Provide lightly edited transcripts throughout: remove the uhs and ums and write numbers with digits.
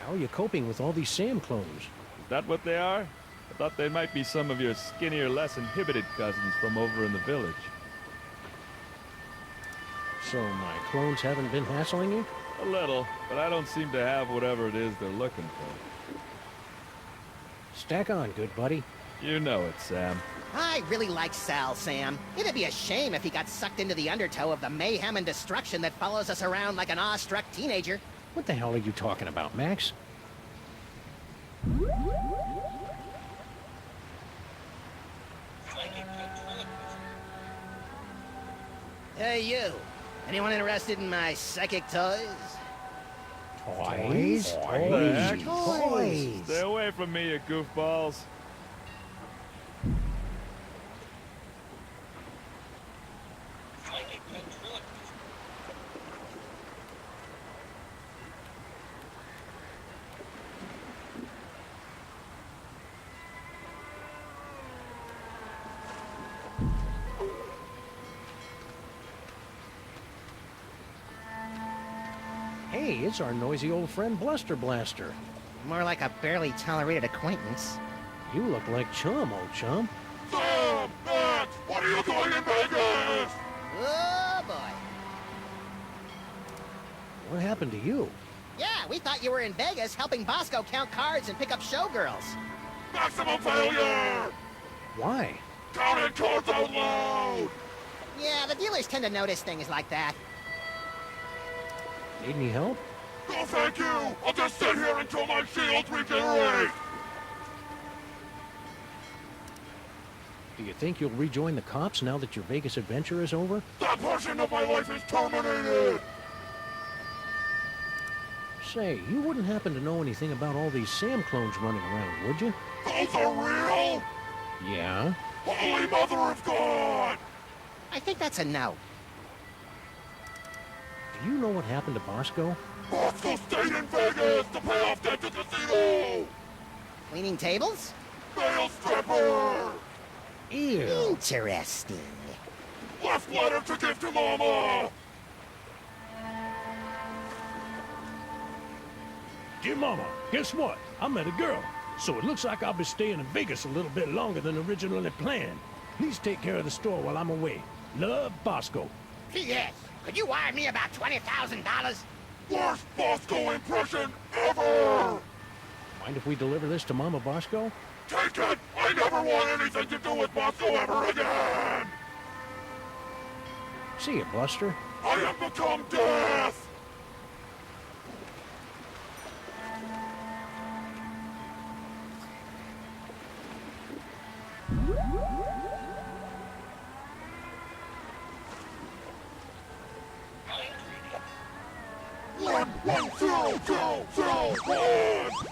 How are you coping with all these Sam clones? Is that what they are? I thought they might be some of your skinnier, less inhibited cousins from over in the village. So my clones haven't been hassling you? A little, but I don't seem to have whatever it is they're looking for. Stack on, good buddy. You know it, Sam. I really like Sal, Sam. It'd be a shame if he got sucked into the undertow of the mayhem and destruction that follows us around like an awestruck teenager. What the hell are you talking about, Max? Hey, you. Anyone interested in my psychic toys? Toys? What the heck? Toys! Stay away from me, you goofballs. Hey, it's our noisy old friend Bluster Blaster. More like a barely tolerated acquaintance. You look like chum, old chum. Sam! Max! What are you doing in Vegas? Oh, boy. What happened to you? Yeah, we thought you were in Vegas helping Bosco count cards and pick up showgirls. Maximum failure! Why? Counting cards out loud! Yeah, the dealers tend to notice things like that. Need any help? No thank you! I'll just sit here until my shields regenerate! Do you think you'll rejoin the cops now that your Vegas adventure is over? That portion of my life is terminated! Say, you wouldn't happen to know anything about all these Sam clones running around, would you? Those are real? Yeah? Holy Mother of God! I think that's a no. Do you know what happened to Bosco? Bosco stayed in Vegas to pay off debt to casino! Cleaning tables? Male stripper! Ew. Interesting. Left letter to give to Mama! Dear Mama, guess what? I met a girl, so it looks like I'll be staying in Vegas a little bit longer than originally planned. Please take care of the store while I'm away. Love, Bosco. P.S. Could you wire me about $20,000? Worst Bosco impression ever! Mind if we deliver this to Mama Bosco? Take it! I never want anything to do with Bosco ever again! See you, Bluster. I have become death! One, zero, zero, zero, one!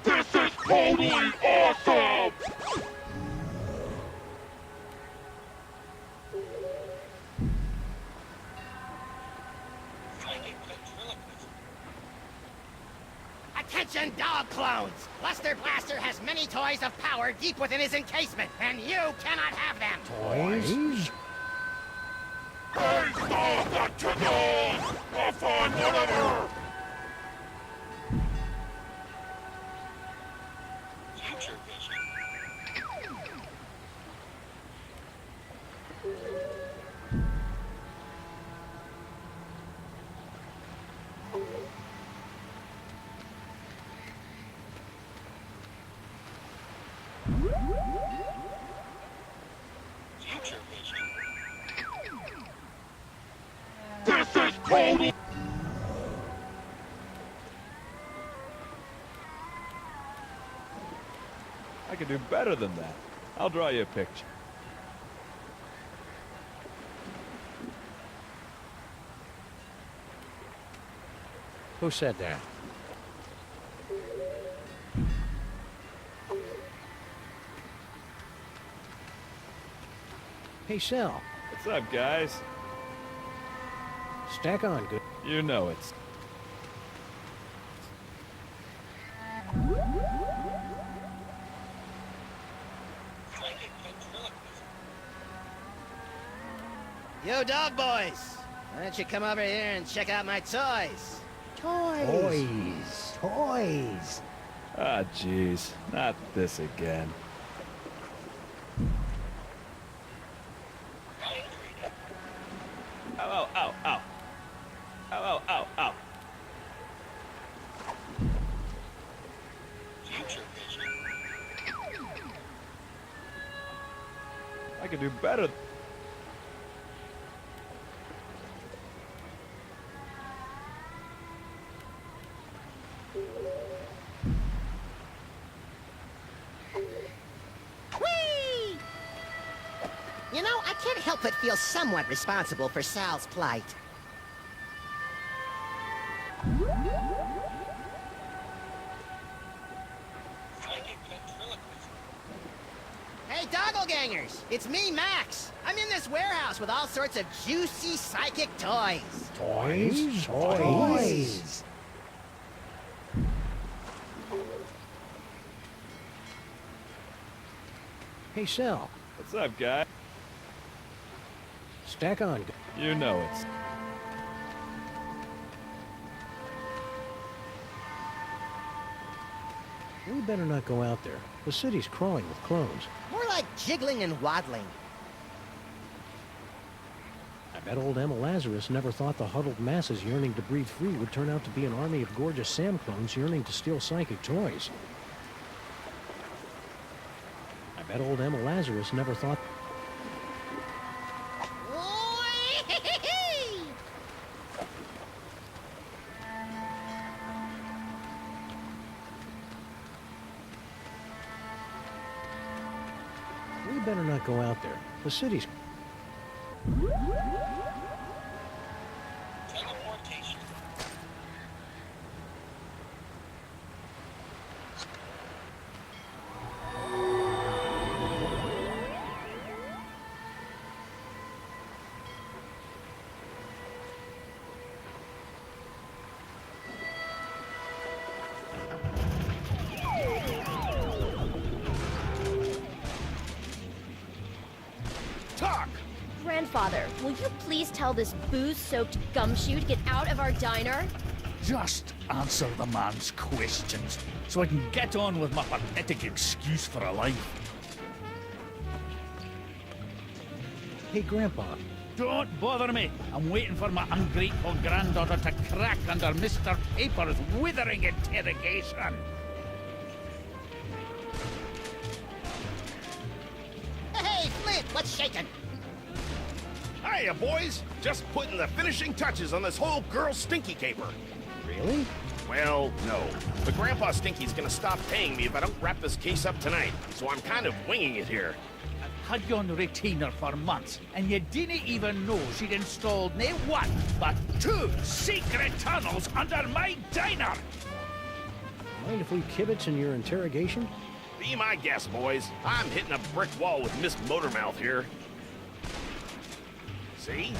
This is totally awesome! Attention, dog clones! Buster Blaster has many toys of power deep within his encasement, and you cannot have them! Toys? Hey, stop! That tickles! Oh, fine, whatever! This is total. I can do better than that. I'll draw you a picture. Who said that? Hey, Sal. What's up, guys? Stack on, good. You know it's... Yo, dog boys! Why don't you come over here and check out my toys? Toys. Toys. Ah, jeez. Not this again. Ow, ow, ow, ow. Ow, ow, ow, ow. I could do better. Whee! You know, I can't help but feel somewhat responsible for Sal's plight. Hey, doppelgangers! It's me, Max! I'm in this warehouse with all sorts of juicy psychic toys. Toys? Toys. Hey, Sal. What's up, guy? Stack on. You know it's... We better not go out there. The city's crawling with clones. More like jiggling and waddling. I bet old Emma Lazarus never thought the huddled masses yearning to breathe free would turn out to be an army of gorgeous Sam clones yearning to steal psychic toys. I bet old Emma Lazarus never thought... We better not go out there. The city's... Talk! Grandfather, will you please tell this booze-soaked gumshoe to get out of our diner? Just answer the man's questions, so I can get on with my pathetic excuse for a life. Hey, Grandpa. Don't bother me. I'm waiting for my ungrateful granddaughter to crack under Mr. Paper's withering interrogation. Hey, Flint, what's shaking? Hiya, boys! Just putting the finishing touches on this whole girl stinky caper. Really? Well, no. But Grandpa Stinky's gonna stop paying me if I don't wrap this case up tonight, so I'm kind of winging it here. I've had you on retainer for months, and you didn't even know she'd installed not one, but two secret tunnels under my diner! Mind if we kibitz in your interrogation? Be my guest, boys. I'm hitting a brick wall with Miss Motormouth here. See?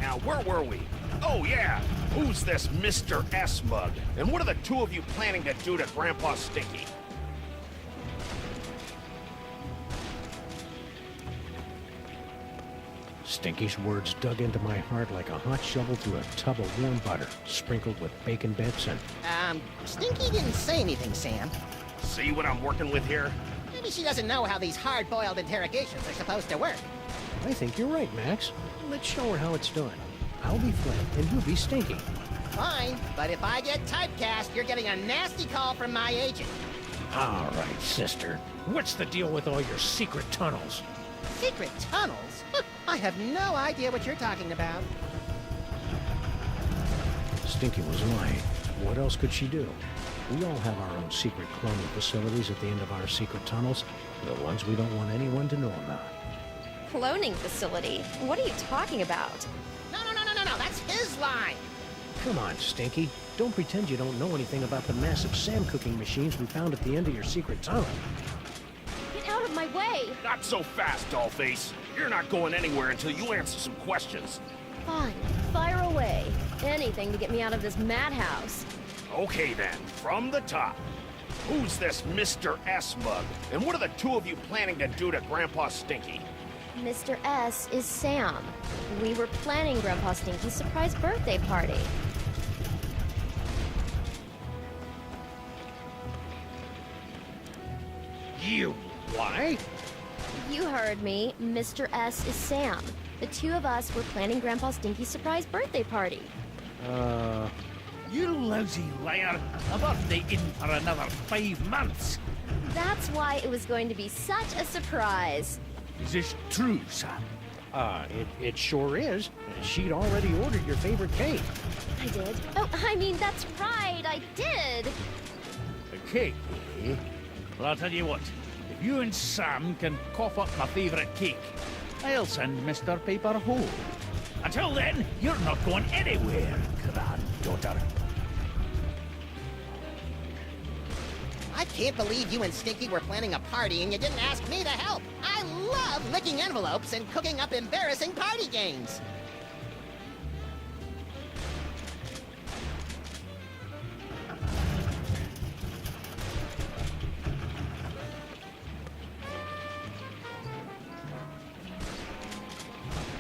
Now, where were we? Oh, yeah. Who's this Mr. S mug? And what are the two of you planning to do to Grandpa Stinky? Stinky's words dug into my heart like a hot shovel through a tub of warm butter, sprinkled with bacon bits and... Stinky didn't say anything, Sam. See what I'm working with here? Maybe she doesn't know how these hard-boiled interrogations are supposed to work. I think you're right, Max. Let's show her how it's done. I'll be Flint, and you be Stinky. Fine, but if I get typecast, you're getting a nasty call from my agent. All right, sister. What's the deal with all your secret tunnels? Secret tunnels? I have no idea what you're talking about. Stinky was lying. What else could she do? We all have our own secret cloning facilities at the end of our secret tunnels. The ones we don't want anyone to know about. Cloning facility? What are you talking about? No, that's his line. Come on, Stinky. Don't pretend you don't know anything about the massive Sam cooking machines we found at the end of your secret tunnel. Get out of my way! Not so fast, Dollface. You're not going anywhere until you answer some questions. Fine, fire away. Anything to get me out of this madhouse. Okay then, from the top. Who's this Mr. S mug? And what are the two of you planning to do to Grandpa Stinky? Mr. S is Sam. We were planning Grandpa Stinky's surprise birthday party. You lie? You heard me. Mr. S is Sam. The two of us were planning Grandpa Stinky's surprise birthday party. You lousy liar! A birthday in for another 5 months! That's why it was going to be such a surprise. Is this true, Sam? It sure is. She'd already ordered your favorite cake. I did. Oh, I mean, that's right, I did. A cake, eh? Well, I'll tell you what. If you and Sam can cough up my favourite cake, I'll send Mr. Paper home. Until then, you're not going anywhere, granddaughter. I can't believe you and Stinky were planning a party and you didn't ask me to help. I love licking envelopes and cooking up embarrassing party games.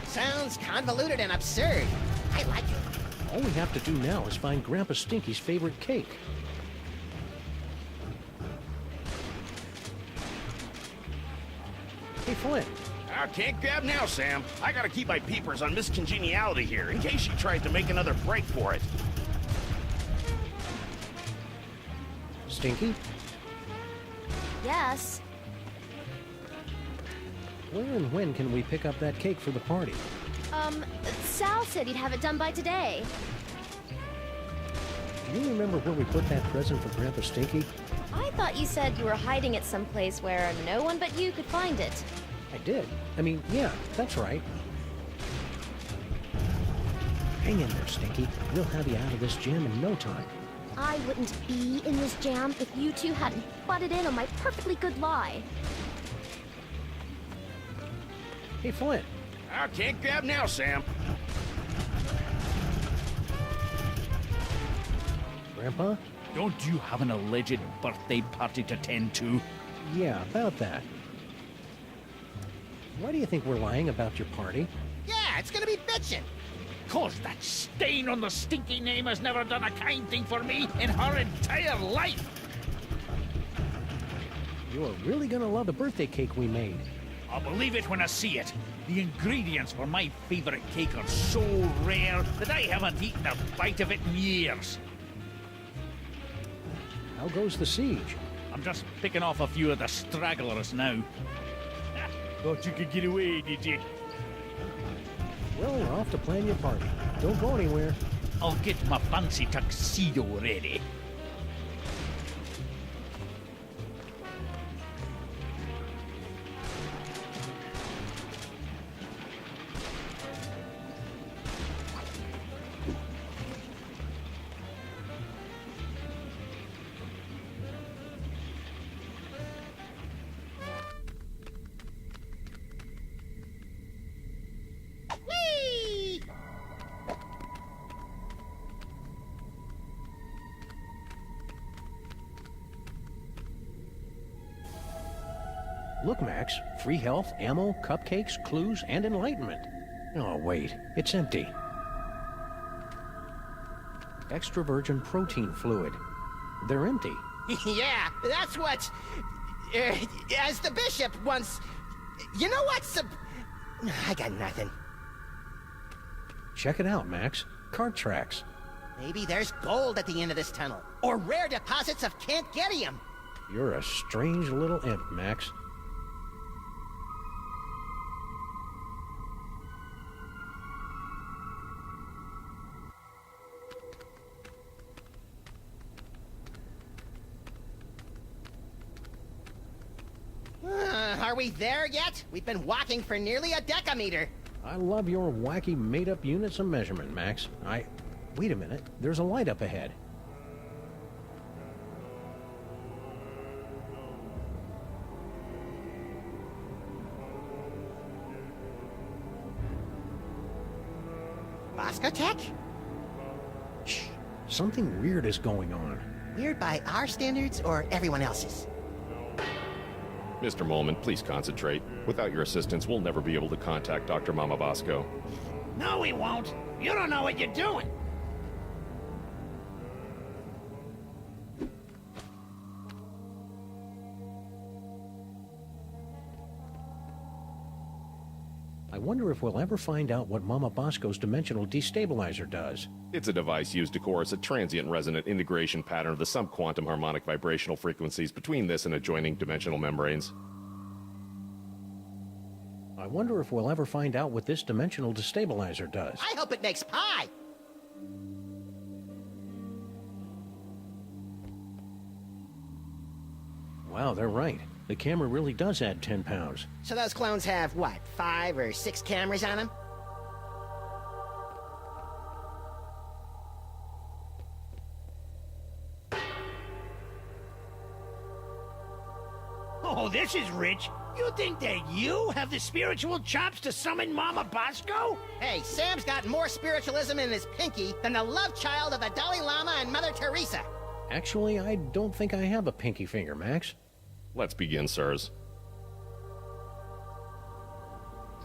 Sounds convoluted and absurd. I like it. All we have to do now is find Grandpa Stinky's favorite cake. Hey, Flint. I can't grab now, Sam. I gotta keep my peepers on Miss Congeniality here, in case she tries to make another break for it. Stinky? Yes. Where and when can we pick up that cake for the party? Sal said he'd have it done by today. Do you remember where we put that present for Grandpa Stinky? I thought you said you were hiding it someplace where no one but you could find it. I did. I mean, yeah, that's right. Hang in there, Stinky. We'll have you out of this jam in no time. I wouldn't be in this jam if you two hadn't butted in on my perfectly good lie. Hey, Flint. I can't grab now, Sam. Grandpa? Don't you have an alleged birthday party to tend to? Yeah, about that. Why do you think we're lying about your party? Yeah, it's gonna be bitchin'. 'Cause that stain on the Stinky name has never done a kind thing for me in her entire life! You are really gonna love the birthday cake we made. I'll believe it when I see it. The ingredients for my favorite cake are so rare that I haven't eaten a bite of it in years. How goes the siege? I'm just picking off a few of the stragglers now. Thought you could get away, did you? Well, we're off to plan your party. Don't go anywhere. I'll get my fancy tuxedo ready. Whee! Look, Max. Free health, ammo, cupcakes, clues, and enlightenment. Oh, wait. It's empty. Extra virgin protein fluid. They're empty. Yeah, that's what... as the bishop once... You know what, I got nothing. Check it out, Max. Cart tracks. Maybe there's gold at the end of this tunnel. Or rare deposits of Cantgetium. You're a strange little imp, Max. Are we there yet? We've been walking for nearly a decameter. I love your wacky made-up units of measurement, Max. Wait a minute. There's a light up ahead. Boscotech? Shh. Something weird is going on. Weird by our standards or everyone else's? Mr. Molman, please concentrate. Without your assistance, we'll never be able to contact Dr. Mama Bosco. No, we won't. You don't know what you're doing. I wonder if we'll ever find out what Mama Bosco's dimensional destabilizer does. It's a device used to coerce a transient resonant integration pattern of the subquantum harmonic vibrational frequencies between this and adjoining dimensional membranes. I wonder if we'll ever find out what this dimensional destabilizer does. I hope it makes pie. Wow, they're right. The camera really does add 10 pounds. So those clones have, what, 5 or 6 cameras on them? Oh, this is rich. You think that you have the spiritual chops to summon Mama Bosco? Hey, Sam's got more spiritualism in his pinky than the love child of the Dalai Lama and Mother Teresa. Actually, I don't think I have a pinky finger, Max. Let's begin, sirs.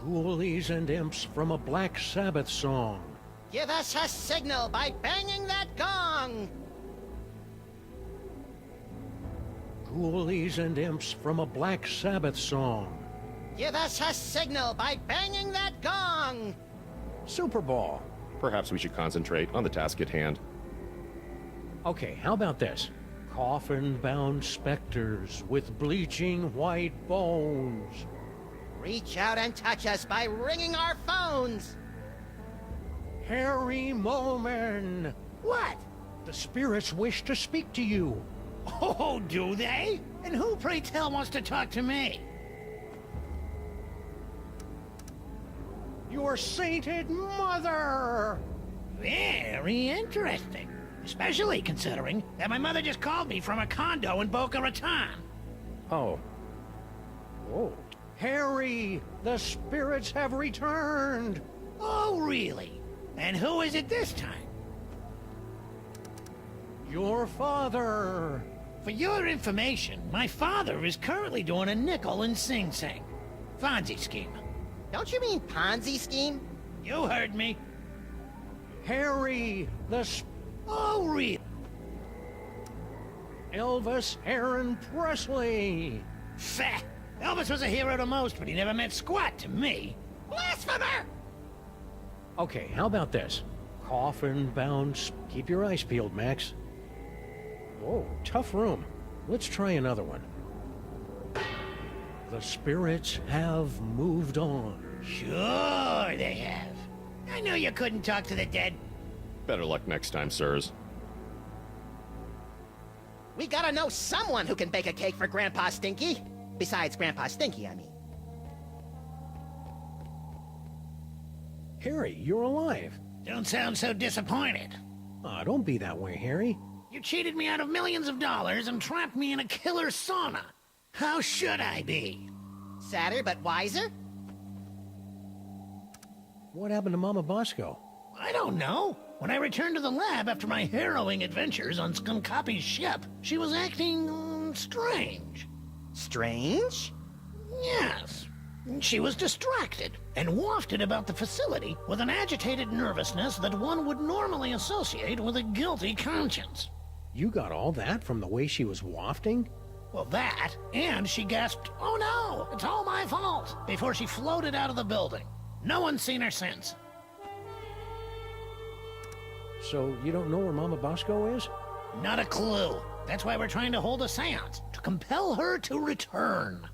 Ghoulies and imps from a Black Sabbath song. Give us a signal by banging that gong. Ghoulies and imps from a Black Sabbath song. Give us a signal by banging that gong. Super Ball. Perhaps we should concentrate on the task at hand. Okay, how about this? Coffin-bound specters with bleaching white bones. Reach out and touch us by ringing our phones. Harry Moman. What? The spirits wish to speak to you. Oh, do they? And who, pray tell, wants to talk to me? Your sainted mother! Very interesting. Especially considering that my mother just called me from a condo in Boca Raton. Oh. Whoa. Harry, the spirits have returned. Oh, really? And who is it this time? Your father. For your information, my father is currently doing a nickel in Sing Sing. Fonzie scheme. Don't you mean Ponzi scheme? You heard me. Harry, the Oh, really? Elvis Aaron Presley. Fat. Elvis was a hero to most, but he never meant squat to me. Blasphemer! Okay, how about this? Coffin-bound... Keep your eyes peeled, Max. Whoa, tough room. Let's try another one. The spirits have moved on. Sure they have. I knew you couldn't talk to the dead. Better luck next time, sirs. We gotta know someone who can bake a cake for Grandpa Stinky. Besides Grandpa Stinky, I mean. Harry, you're alive. Don't sound so disappointed. Aw, don't be that way, Harry. You cheated me out of millions of dollars and trapped me in a killer sauna. How should I be? Sadder but wiser? What happened to Mama Bosco? I don't know. When I returned to the lab after my harrowing adventures on Skunkapi's ship, she was acting strange. Strange? Yes. She was distracted and wafted about the facility with an agitated nervousness that one would normally associate with a guilty conscience. You got all that from the way she was wafting? Well, that, and she gasped, "Oh no, it's all my fault," before she floated out of the building. No one's seen her since. So you don't know where Mama Bosco is? Not a clue. That's why we're trying to hold a seance, to compel her to return.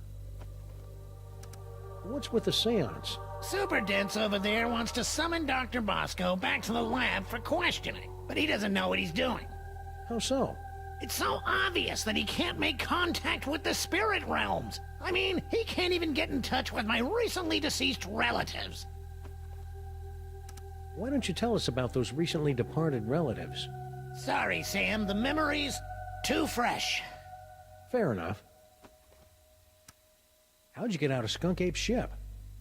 What's with the seance? Super Dense over there wants to summon Dr. Bosco back to the lab for questioning, but he doesn't know what he's doing. How so? It's so obvious that he can't make contact with the spirit realms. I mean, he can't even get in touch with my recently deceased relatives. Why don't you tell us about those recently departed relatives? Sorry, Sam, the memories too fresh. Fair enough. How'd you get out of Skunk Ape's ship?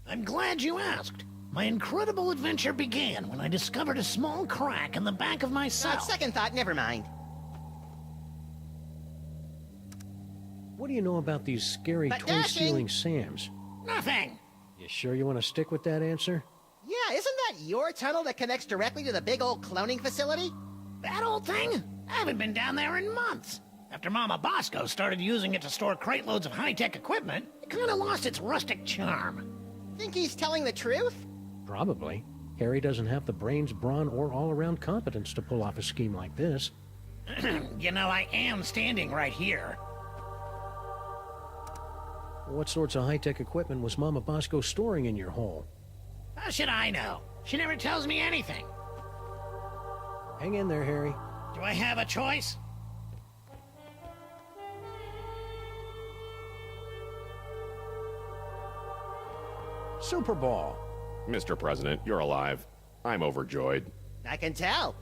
I'm glad you asked. My incredible adventure began when I discovered a small crack in the back of my cell. Second thought, never mind. What do you know about these scary But toy-stealing Sams? Nothing. You sure you want to stick with that answer? Yeah, isn't that your tunnel that connects directly to the big old cloning facility? That old thing? I haven't been down there in months. After Mama Bosco started using it to store crate loads of high-tech equipment, it kind of lost its rustic charm. Think he's telling the truth? Probably. Harry doesn't have the brains, brawn, or all-around competence to pull off a scheme like this. You know, I am standing right here. What sorts of high-tech equipment was Mama Bosco storing in your hole? How should I know? She never tells me anything. Hang in there, Harry. Do I have a choice? Super Ball. Mr. President, you're alive. I'm overjoyed. I can tell.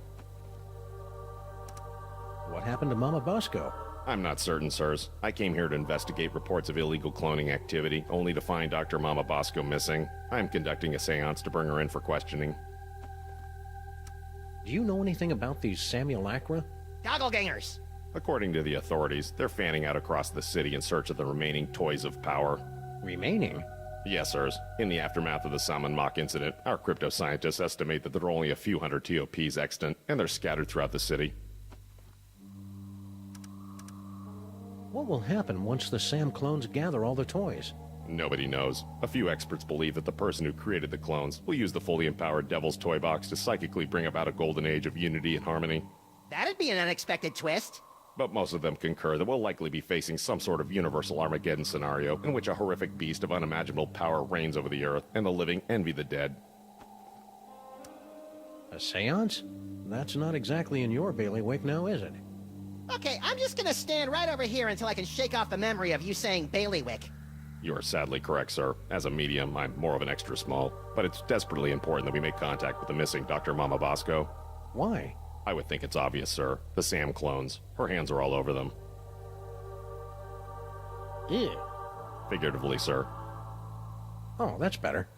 What happened to Mama Bosco? I'm not certain, sirs. I came here to investigate reports of illegal cloning activity, only to find Dr. Mama Bosco missing. I'm conducting a seance to bring her in for questioning. Do you know anything about these simulacra? Gogglegangers. According to the authorities, they're fanning out across the city in search of the remaining toys of power. Remaining? Yes, sirs. In the aftermath of the Salmon Mock incident, our crypto scientists estimate that there are only a few hundred TOPs extant, and they're scattered throughout the city. What will happen once the Sam clones gather all the toys? Nobody knows. A few experts believe that the person who created the clones will use the fully empowered Devil's Toy Box to psychically bring about a golden age of unity and harmony. That'd be an unexpected twist. But most of them concur that we'll likely be facing some sort of universal Armageddon scenario in which a horrific beast of unimaginable power reigns over the earth, and the living envy the dead. A seance? That's not exactly in your bailiwick now, is it? Okay, I'm just gonna stand right over here until I can shake off the memory of you saying bailiwick. You are sadly correct, sir. As a medium, I'm more of an extra small, but it's desperately important that we make contact with the missing Dr. Mama Bosco. Why? I would think it's obvious, sir. The Sam clones. Her hands are all over them. Ew. Figuratively, sir. Oh, that's better.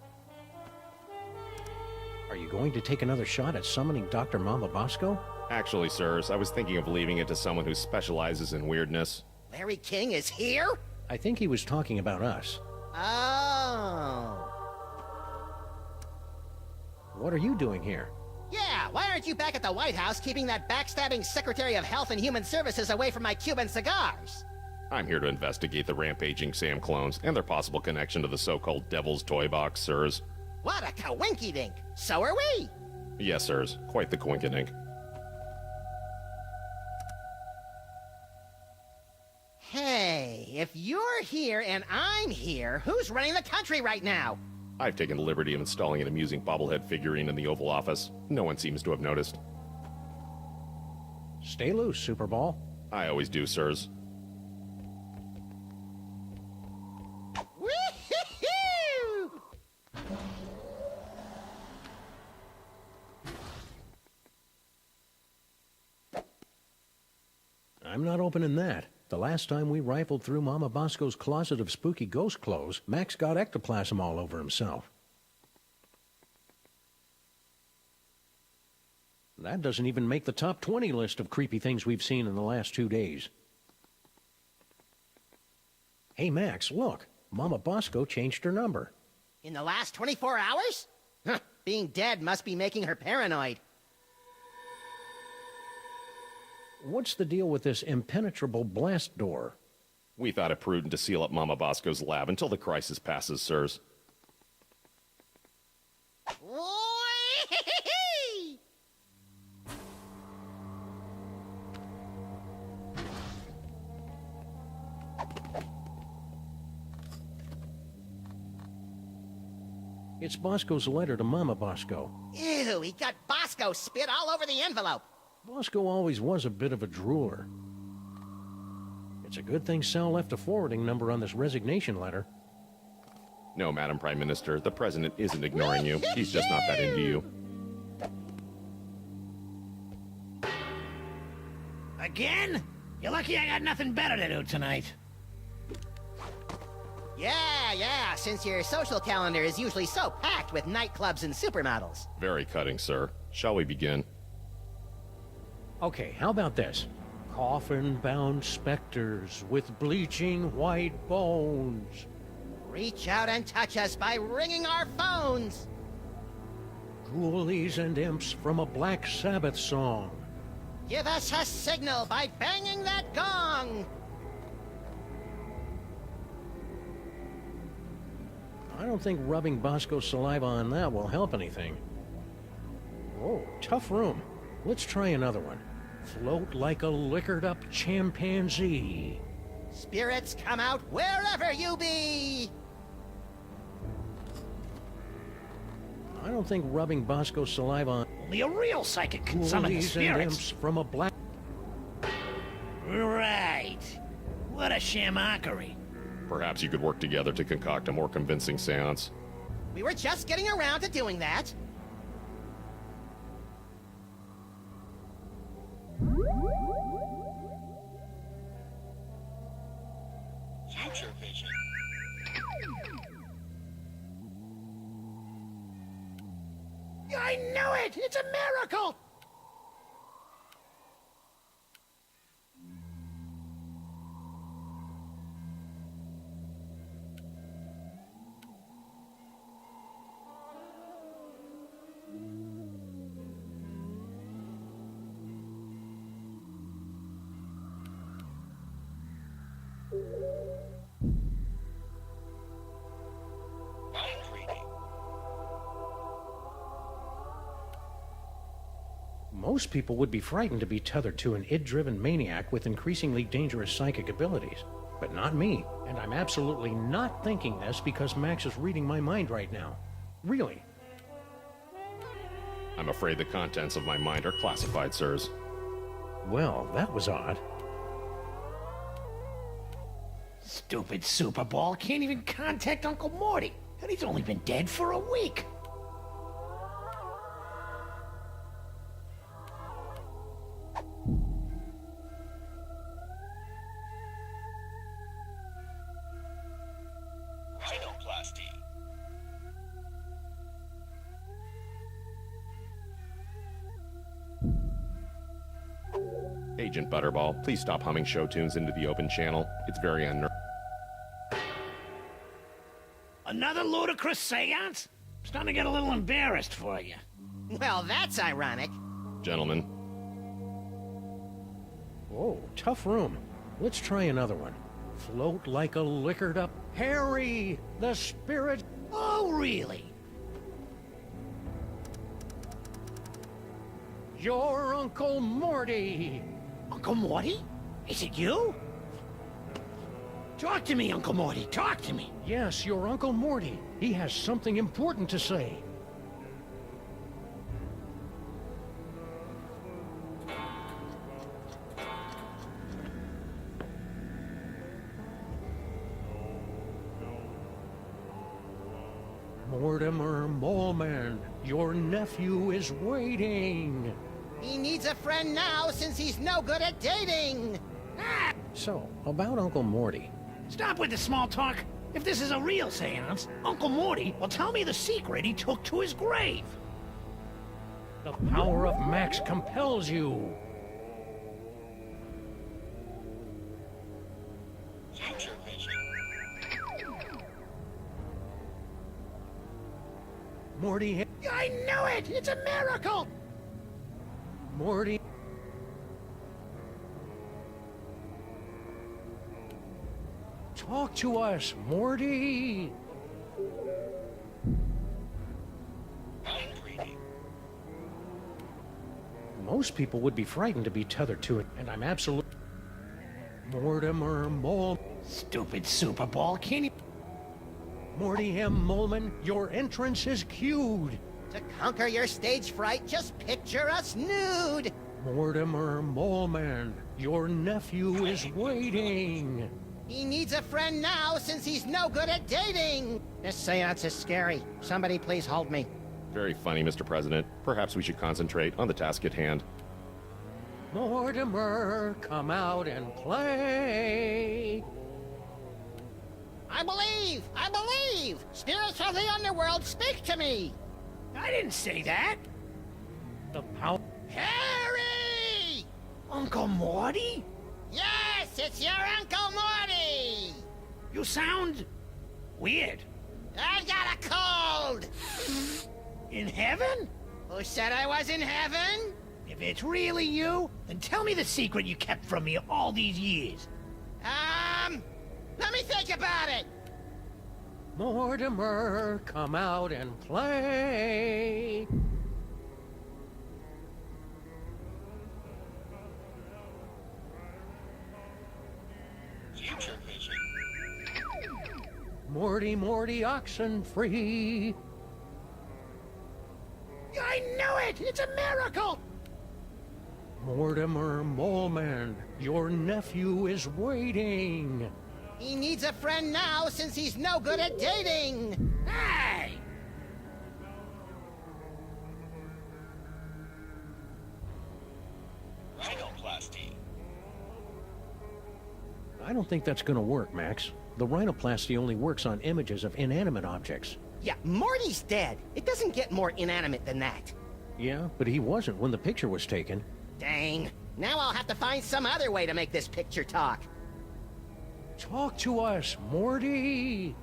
Are you going to take another shot at summoning Dr. Mama Bosco? Actually, sirs, I was thinking of leaving it to someone who specializes in weirdness. Larry King is here? I think he was talking about us. Oh. What are you doing here? Yeah, why aren't you back at the White House keeping that backstabbing Secretary of Health and Human Services away from my Cuban cigars? I'm here to investigate the rampaging Sam clones and their possible connection to the so-called Devil's Toy Box, sirs. What a coinkydink! So are we! Yes, sirs. Quite the coinkydink. Hey, if you're here and I'm here, who's running the country right now? I've taken the liberty of installing an amusing bobblehead figurine in the Oval Office. No one seems to have noticed. Stay loose, Super Ball. I always do, sirs. Woo-hoo-hoo! I'm not opening that. The last time we rifled through Mama Bosco's closet of spooky ghost clothes, Max got ectoplasm all over himself. That doesn't even make the top 20 list of creepy things we've seen in the last 2 days. Hey, Max, look. Mama Bosco changed her number. In the last 24 hours? Huh, being dead must be making her paranoid. What's the deal with this impenetrable blast door? We thought it prudent to seal up Mama Bosco's lab until the crisis passes, sirs. Whee! It's Bosco's letter to Mama Bosco. Ew, he got Bosco spit all over the envelope. Bosco always was a bit of a drooler. It's a good thing Sal left a forwarding number on this resignation letter. No, Madam Prime Minister, the President isn't ignoring you. He's just not that into you. Again? You're lucky I got nothing better to do tonight. Yeah, since your social calendar is usually so packed with nightclubs and supermodels. Very cutting, sir. Shall we begin? Okay, how about this? Coffin-bound specters with bleaching white bones. Reach out and touch us by ringing our phones. Ghoulies and imps from a Black Sabbath song. Give us a signal by banging that gong. I don't think rubbing Bosco's saliva on that will help anything. Oh, tough room. Let's try another one. Float like a liquored-up chimpanzee. Spirits come out wherever you be. I don't think rubbing Bosco's saliva on... Only a real psychic can summon the Ghoulies and spirits. imps from a black... Right. What a shamockery. Perhaps you could work together to concoct a more convincing seance. We were just getting around to doing that. Future vision. I knew it! It's a miracle! Mind reading. Most people would be frightened to be tethered to an id-driven maniac with increasingly dangerous psychic abilities. But not me. And I'm absolutely not thinking this because Max is reading my mind right now. Really. I'm afraid the contents of my mind are classified, sirs. Well, that was odd. Stupid Super Ball can't even contact Uncle Morty, and he's only been dead for a week. Rhinoplasty. Agent Butterball, please stop humming show tunes into the open channel. It's very unnerving. Another ludicrous seance? I'm starting to get a little embarrassed for you. Well, that's ironic. Gentlemen, Oh, tough room. Let's try another one. Float like a liquored-up... Harry! The spirit... Oh, really? Your Uncle Morty! Uncle Morty? Is it you? Talk to me, Uncle Morty. Talk to me. Yes, your Uncle Morty. He has something important to say. Mortimer Moleman, your nephew is waiting. He needs a friend now since he's no good at dating. Ah! So, about Uncle Morty. Stop with the small talk. If this is a real seance, Uncle Morty will tell me the secret he took to his grave. The power of Max compels you. Future vision. Morty... I knew it! It's a miracle! Morty... Talk to us, Morty! Mind reading. Most people would be frightened to be tethered to it, and I'm absolutely... Mortimer Mole... Stupid Super Ball can't even... Morty M. Moleman, your entrance is cued. To conquer your stage fright, just picture us nude. Mortimer Moleman, your nephew is waiting. He needs a friend now since he's no good at dating. This seance is scary. Somebody please hold me. very funny, Mr. President. Perhaps we should concentrate on the task at hand. Mortimer, come out and play. I believe! I believe! Spirits of the underworld, speak to me! I didn't say that. The power... Harry! Uncle Morty? Yes, it's your Uncle Morty! You sound weird. I've got a cold! In heaven? Who said I was in heaven? If it's really you, then tell me the secret you kept from me all these years. Let me think about it. Mortimer, come out and play. Future vision. Morty, oxen free. I knew it! It's a miracle! Mortimer Moleman, your nephew is waiting. He needs a friend now since he's no good at dating. Hey! Rhinoplasty. I don't think that's gonna work, Max. The rhinoplasty only works on images of inanimate objects. Yeah, Morty's dead. It doesn't get more inanimate than that. Yeah, but he wasn't when the picture was taken. Dang. Now I'll have to find some other way to make this picture talk. Talk to us, Morty!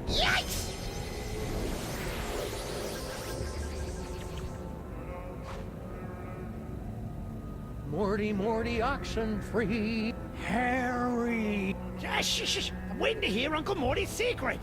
Yikes! Morty, oxen free. Harry! Shh. I'm waiting to hear Uncle Morty's secret.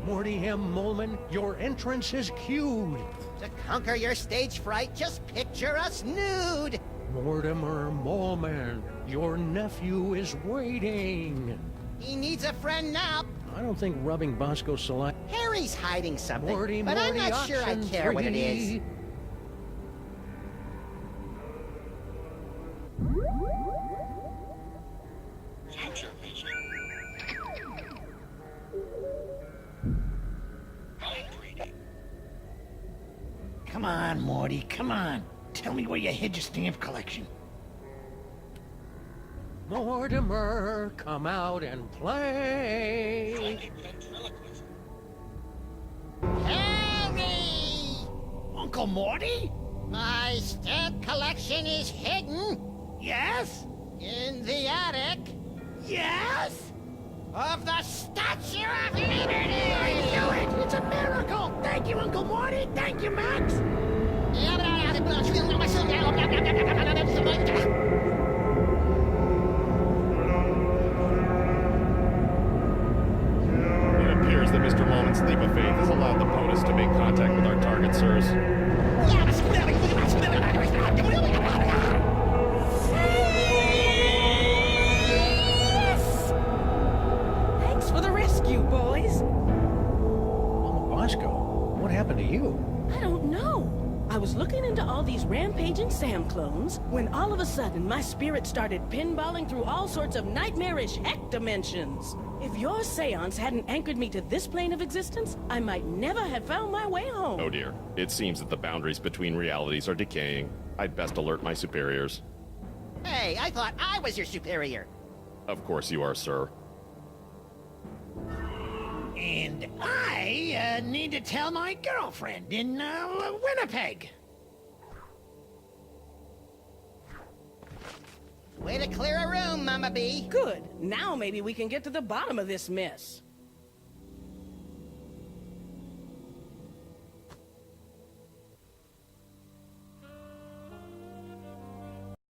Morty M. Moleman, your entrance is cued. To conquer your stage fright, just picture us nude. Mortimer Moleman, your nephew is waiting. He needs a friend now. I don't think rubbing Bosco's saliva. Harry's hiding something, Morty, but I'm not sure I oxen care what it free. is. Future vision. Mind reading. Come on, Morty, come on. Tell me where you hid your stamp collection. Mortimer, come out and play. Tiny ventriloquism. Harry! Uncle Morty? My stamp collection is hidden Yes? in the attic Yes? of the Statue of Liberty! I knew it! It's a miracle! Thank you, Uncle Morty! Thank you, Max! It appears that Mr. Moleman's leap of faith has allowed the POTUS to make contact with our target, sirs. Thanks for the rescue, boys. Mama Bosco, what happened to you? I don't know. I was looking into all these rampaging Sam clones when all of a sudden my spirit started pinballing through all sorts of nightmarish heck dimensions. If your seance hadn't anchored me to this plane of existence, I might never have found my way home. Oh dear. It seems that the boundaries between realities are decaying. I'd best alert my superiors. Hey, I thought I was your superior. Of course you are, sir. And I need to tell my girlfriend in Winnipeg. Way to clear a room, Mama B. Good. Now maybe we can get to the bottom of this mess.